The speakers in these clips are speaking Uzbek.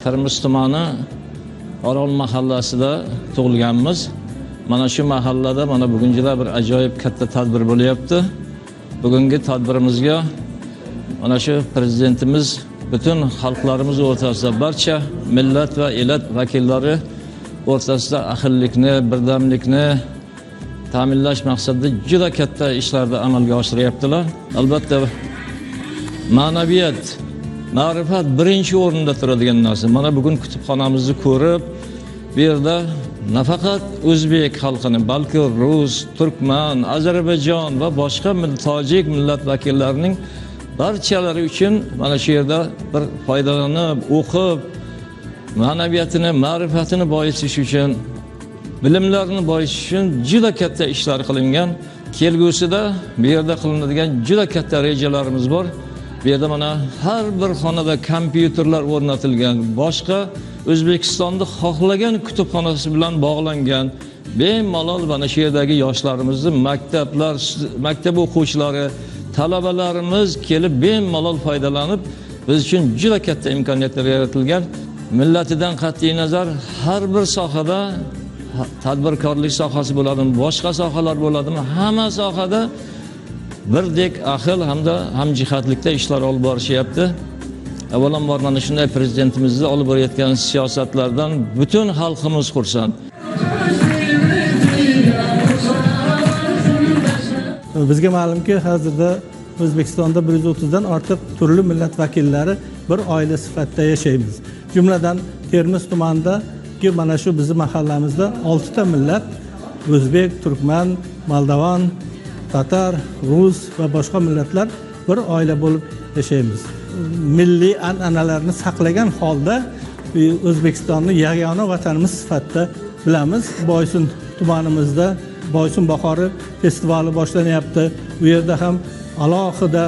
Termiz tumani Orol mahallasida tug'ilganmiz. Mana shu mahallada mana bugungilar bir ajoyib katta tadbir bo'lyapti. Bugungi tadbirimizga mana shu prezidentimiz bütün xalqlarimiz o'rtasida barcha millat va elat vakillari o'rtasida ahillikni, birdamlikni ta'minlash maqsadida juda katta ishlarni amalga oshiryaptilar. Albatta ma'naviyat, ma'rifat birinchi o'rinda turadigan narsa. Mana bugun kutubxonamizni ko'rib, bu yerda nafaqat o'zbek xalqini, balki rus, turkman, Ozarbayjon va boshqa tojik millat vakillarining barchalari uchun mana shu yerda bir foydalanib, o'qib, ma'naviyatini, ma'rifatini boyitish uchun, bilimlarini boyitish uchun juda katta ishlar qilingan. Kelgusida bu yerda qilinadigan juda katta rejalarimiz bor. Bu yerda mana har bir xonada kompyuterlar o'rnatilgan, boshqa O'zbekistonda xohlagan kutubxonasi bilan bog'langan, bemalol mana shu yerdagi yoshlarimizni, maktablar, maktab o'quvchilari, talabalarimiz kelib bemalol foydalanib, biz uchun juda katta imkoniyatlar yaratilgan. Millatidan qat'iy nazar har bir sohada, tadbirkorlik sohasi bo'ladimi, boshqa sohalar bo'ladimi, hamma sohada birdek ahil hamda hamjihatlikda ishlar olib borishyapti. Avvalambor mana shunday prezidentimizni olib borayotgan siyosatlardan butun xalqimiz xursand. Bizga ma'lumki, hozirda O'zbekistonda 130 dan ortiq turli millat vakillari bir oila sifatida yashaymiz. Jumladan Termiz tumanidagi mana shu bizning mahallamizda 6 ta millat, o'zbek, turkman, moldovan, tatar, rus va boshqa millatlar bir oila bo'lib yashaymiz. Milliy an'analarni saqlagan holda O'zbekistonni yagona vatanimiz sifatida bilamiz. Boysun tumanimizda Boysun bahori festivali boshlanyapti. Bu yerda ham alohida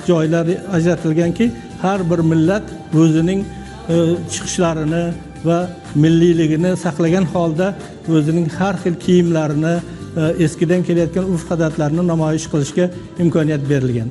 joylar ajratilganki, har bir millat o'zining chiqishlarini va milliyligini saqlagan holda o'zining har xil kiyimlarini, eskidan kelayotgan urf-odatlarni namoyish qilishga imkoniyat berilgan.